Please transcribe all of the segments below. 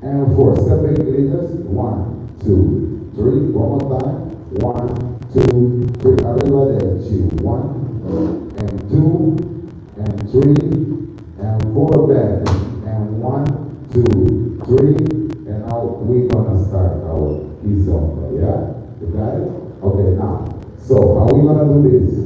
and 4. Step back, leaders. 1, 2, 3. One more time. 1, 2, 3. Arriba derecho. 1 and 2 and 3 and 4 back. And 1, 2, 3. And now we're gonna start our Kizomba. Yeah? You got it? Okay, now. So how are we gonna do this?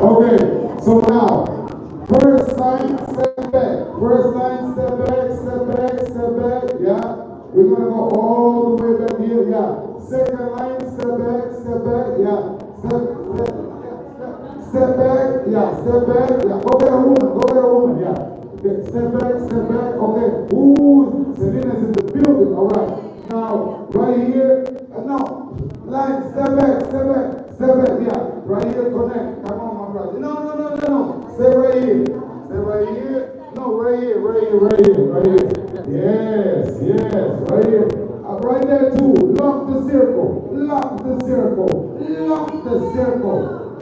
Okay, so now, first line, step back. First line, step back, step back, step back, yeah. We're going to go all the way back here, yeah. Second line, step back, yeah. Step back, yeah, step back, yeah. Go better woman, yeah. Okay, step back, okay. Ooh, Selena's in the building, all right. Now, right here, no, line, step back, yeah. Right here, connect. Come on, my brother. No. Stay right here. No, right here. Yes, right here. Right there too. Lock the circle.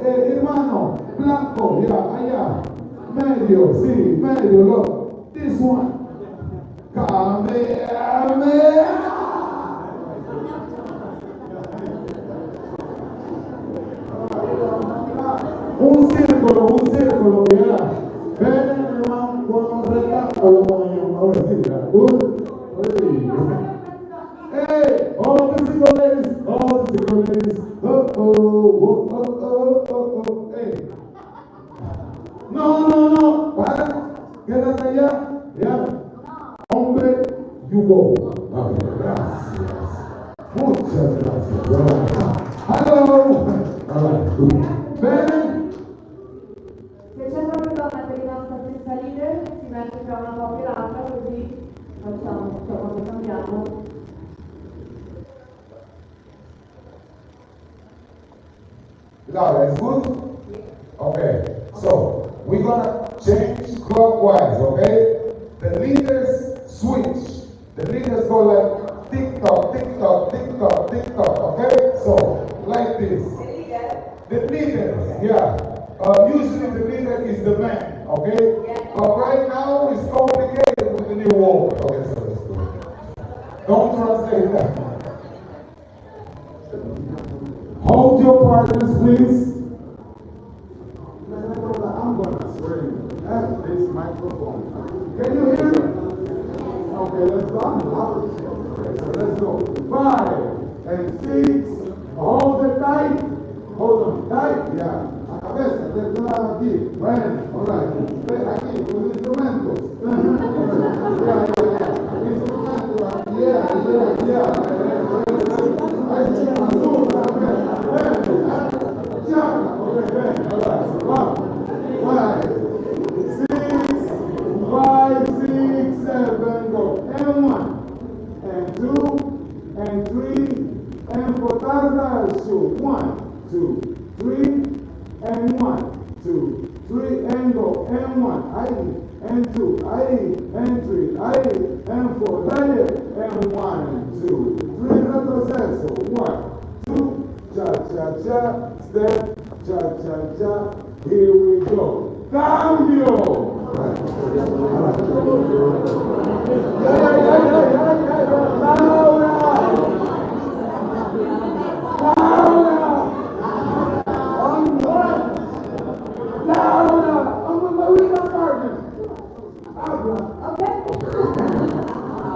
Hermano, blanco, yeah, allá. Medio, look. This one. Come here. Un círculo, yeah. Ven, hermano, con un rectángulo, good. Hey, all the single ladies. Hey. No, para, quédate allá, yeah. Hombre, you go. Okay, gracias. Muchas gracias. Hello. All right, good. Ven. Se c'è proprio donna per i nostri stessa leader, si mette tra una coppia e l'altra, così facciamo, quando cambiamo. Laura, is good? Okay, so we're gonna change clockwise, okay? The leaders switch. The leaders go like tick tock, okay? So, like this. The leader, yeah. Usually the leader is the man, okay? But right now it's complicated with the new war. Okay, so let's go. Don't translate that. Hold your partners, please. I'm going to scream at this microphone. Can you hear me? Okay, let's go. Okay, so let's go. 5 and 6. Hold it tight. Hold on tight. Yeah. A cabeza, de este lado aquí. Bueno, alright. Aquí, con instrumentos. Instrumentos. Yeah. Step, cha-cha-cha, here we go. Cambio!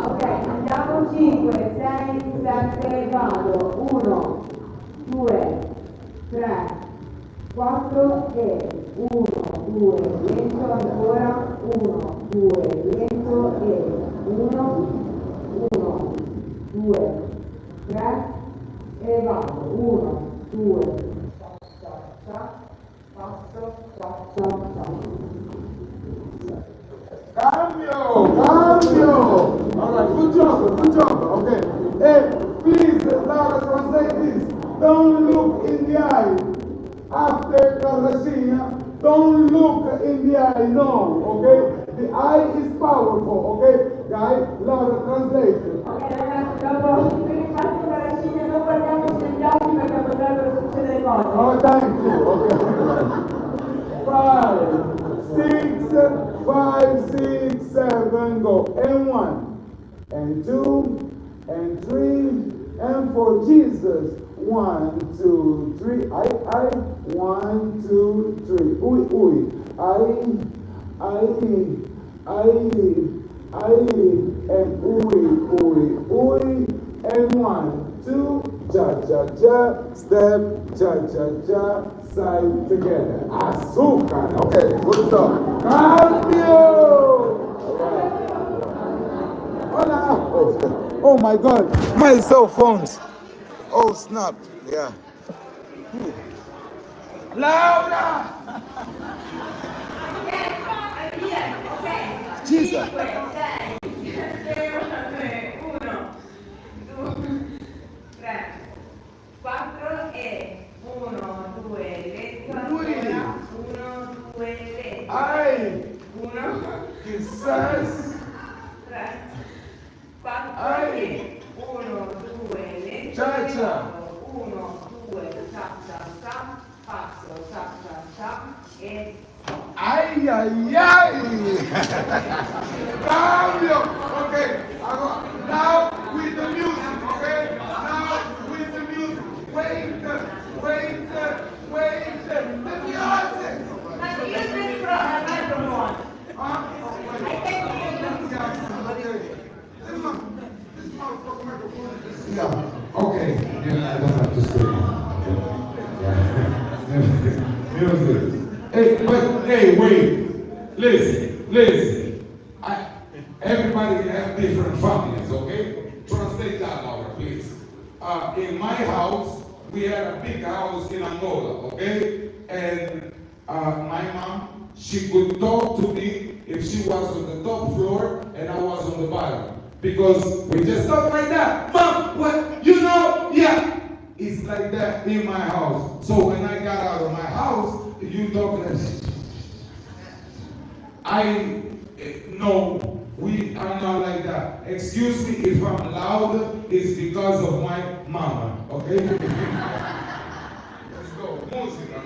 Ok, andiamo 5, 6, 7, vado. 1, 2, 3, 4 e 1, 2, lento ancora. 1, 2, lento e 1, 1, 2, 3 e vado. 1, 2, passo, Cambio! All right, good job. Okay. Hey, please, Laura, translate this. Don't look in the eye after Carrasina. Don't look in the eye, no, okay? The eye is powerful, okay? Guys, Laura, translate it. Ok ragazzi, dopo i primi passi con la Cina non guardiamoci negli occhi perché potrebbero succedere cose. Oh, thank you. Okay. 5, 6, 7, go. And 1, and 2, and 3, and 4. Jesus. 1, 2, 3. I. 1, 2, 3. Ui. I. And ui. And 1, 2. Cha. Step. Cha. Side together. Azúcar. Okay, good job. Cambio! Hola. Oh my God, my cell phones. Oh snap. Yeah. Laura! Jesus. 5, 6, 7, 1, 2, 3, 4 e 1, 2, lento ancora. 1, 2, lento. Ay, 1, quizás. 3, 4 Ay. e 1, 2, lento. Cha. 1, 2, cha, passo, cha e Ay. Cambio. Okay. Now with the music. Okay. Now with the music. Wait. The music. ma io sono di prova al microfono. Huh? Yeah, okay. Yeah, I don't have to scream. Yeah. Music. Hey, wait. Listen. Everybody have different families, okay? Translate that, Laura, please. In my house, we had a big house in Angola, okay? And my mom, she could talk to me if she was on the top floor and I was on the bottom. Because we just talk like that. Mom, what? You know? Yeah. It's like that in my house. So when I got out of my house, you talk like no, we are not like that. Excuse me if I'm loud, it's because of my mama, okay? Let's go. Música.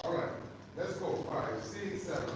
All right, let's go. 5, 6, 7.